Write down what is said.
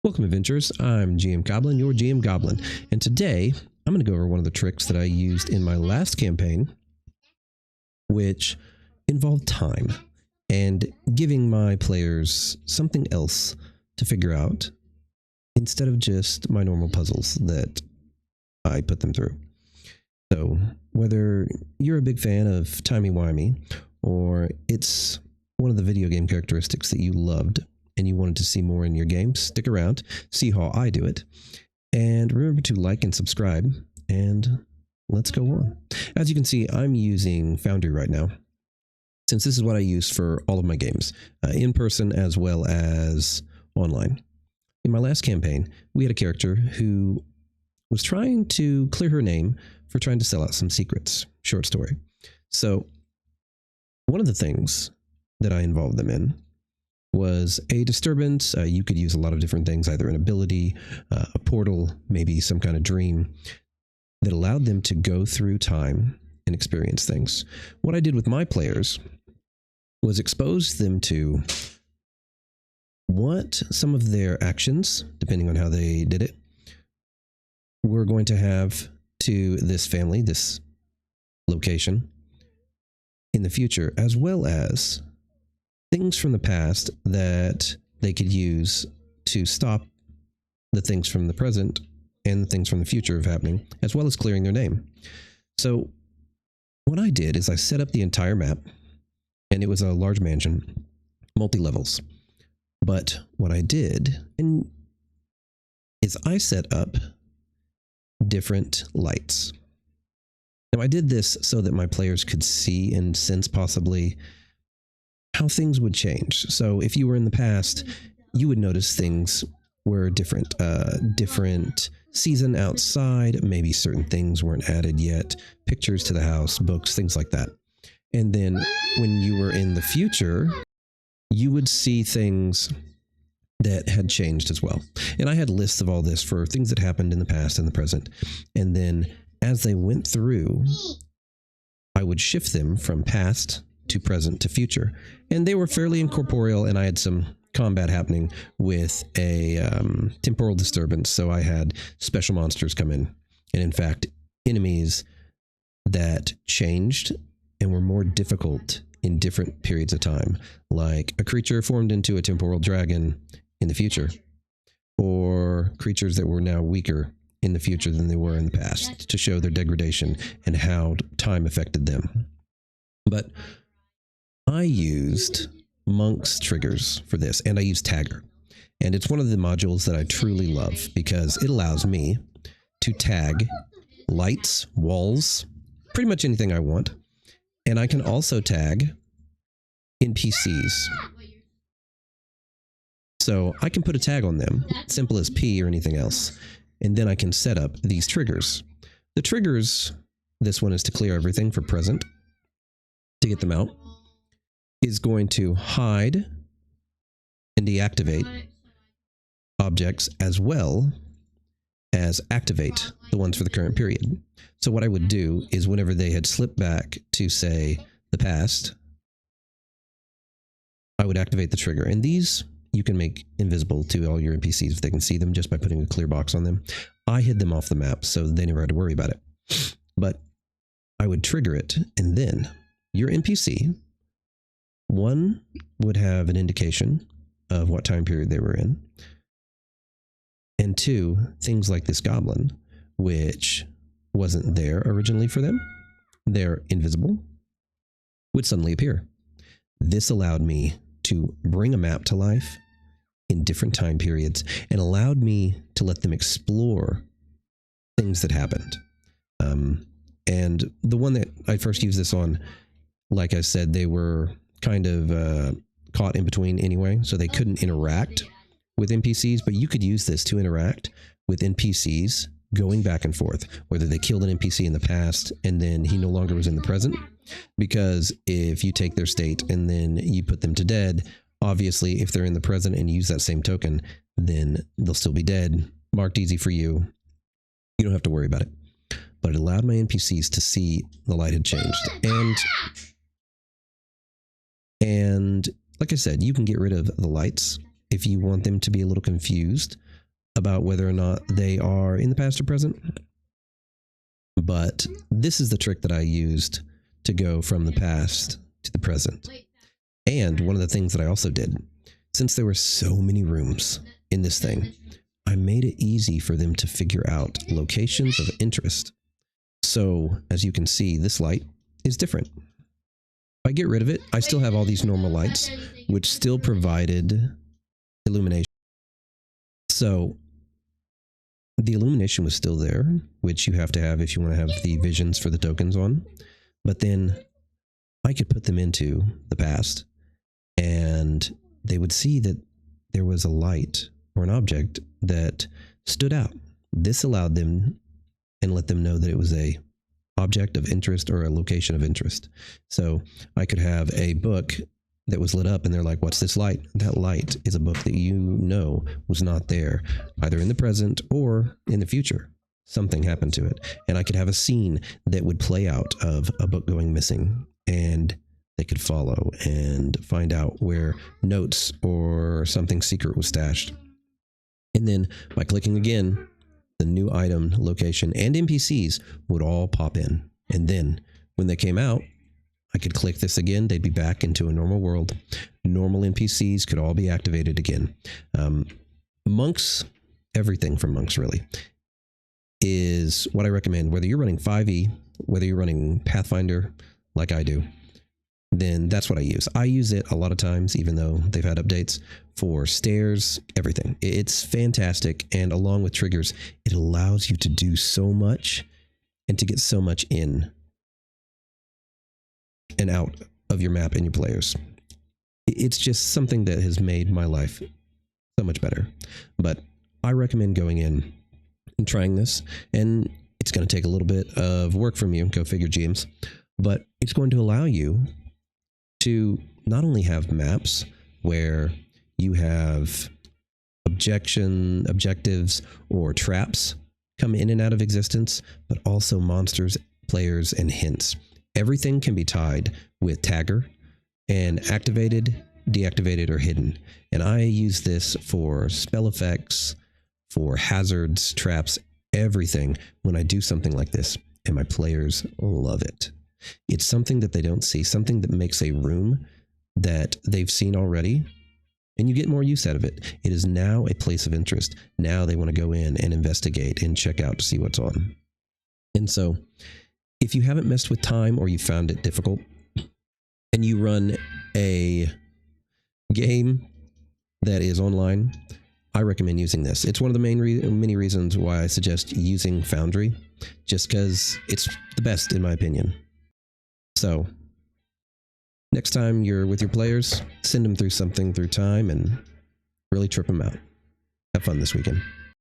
Welcome, adventurers. I'm GM Goblin, your GM Goblin, and today I'm going to go over one of the tricks that I used in my last campaign, which involved time and giving my players something else to figure out instead of just my normal puzzles that I put them through. So whether you're a big fan of timey-wimey or it's one of the video game characteristics that you loved and you wanted to see more in your games, stick around, see how I do it, and remember to like and subscribe, and let's go on. As you can see, I'm using Foundry right now, since this is what I use for all of my games, in person as well as online. In my last campaign, we had a character who was trying to clear her name for trying to sell out some secrets. Short story. So one of the things that I involved them in was a disturbance. You could use a lot of different things, either an ability, a portal, maybe some kind of dream that allowed them to go through time and experience things. What I did with my players was expose them to what some of their actions, depending on how they did it, were going to have to this family, this location in the future, as well as things from the past that they could use to stop the things from the present and the things from the future of happening, as well as clearing their name. So what I did is I set up the entire map, and it was a large mansion, multi-levels. But what I did is I set up different lights. Now I did this so that my players could see and sense possibly how things would change. So if you were in the past, you would notice things were different. Different season outside, maybe certain things weren't added yet, pictures to the house, books, things like that. And then when you were in the future, you would see things that had changed as well. And I had lists of all this for things that happened in the past and the present. And then as they went through, I would shift them from past to present to future. And they were fairly incorporeal, and I had some combat happening with a temporal disturbance. So I had special monsters come in. And in fact, enemies that changed and were more difficult in different periods of time, like a creature formed into a temporal dragon in the future, or creatures that were now weaker in the future than they were in the past, to show their degradation and how time affected them. But I used Monk's triggers for this, and I used Tagger. And it's one of the modules that I truly love because it allows me to tag lights, walls, pretty much anything I want. And I can also tag NPCs. So I can put a tag on them, simple as P or anything else, and then I can set up these triggers. The triggers, this one is to clear everything for present, to get them out, is going to hide and deactivate objects as well as activate the ones for the current period. So what I would do is whenever they had slipped back to, say, the past, I would activate the trigger. And these you can make invisible to all your NPCs if they can see them just by putting a clear box on them. I hid them off the map, so they never had to worry about it. But I would trigger it, and then your NPC, one, would have an indication of what time period they were in, and two, things like this goblin, which wasn't there originally for them, they're invisible, would suddenly appear. This allowed me to bring a map to life in different time periods and allowed me to let them explore things that happened. And the one that I first used this on, like I said, they were kind of caught in between anyway, so they couldn't interact with NPCs, but you could use this to interact with NPCs going back and forth, whether they killed an NPC in the past and then he no longer was in the present. Because if you take their state and then you put them to dead, obviously if they're in the present and use that same token, then they'll still be dead. Marked easy for you. You don't have to worry about it. But it allowed my NPCs to see the light had changed. And like I said, you can get rid of the lights if you want them to be a little confused about whether or not they are in the past or present. But this is the trick that I used to go from the past to the present. And one of the things that I also did, since there were so many rooms in this thing, I made it easy for them to figure out locations of interest. So, as you can see, this light is different. If I get rid of it, I still have all these normal lights, which still provided illumination. So, the illumination was still there, which you have to have if you want to have the visions for the tokens on. But then I could put them into the past, and they would see that there was a light or an object that stood out. This allowed them and let them know that it was a object of interest or a location of interest. So I could have a book that was lit up and they're like, what's this light? That light is a book that you know was not there, either in the present or in the future. Something happened to it. And I could have a scene that would play out of a book going missing, and they could follow and find out where notes or something secret was stashed. And then by clicking again, the new item, location, and NPCs would all pop in. And then when they came out, I could click this again. They'd be back into a normal world. Normal NPCs could all be activated again. Monks, everything from monks really, is what I recommend. Whether you're running 5e, whether you're running Pathfinder like I do, then that's what I use. I use it a lot of times, even though they've had updates, for stairs, everything. It's fantastic. And along with triggers, it allows you to do so much and to get so much in and out of your map and your players. It's just something that has made my life so much better. But I recommend going in and trying this. And it's going to take a little bit of work from you, go figure, GMs, but it's going to allow you to not only have maps where you have objectives or traps come in and out of existence, but also monsters, players, and hints. Everything can be tied with tagger and activated, deactivated, or hidden. And I use this for spell effects, for hazards, traps, everything when I do something like this. And my players love it. It's something that they don't see, something that makes a room that they've seen already, and you get more use out of it. It is now a place of interest. Now they want to go in and investigate and check out to see what's on. And so if you haven't messed with time or you found it difficult and you run a game that is online, I recommend using this. It's one of the many reasons why I suggest using Foundry, just because it's the best in my opinion. So next time you're with your players, send them through something through time and really trip them out. Have fun this weekend.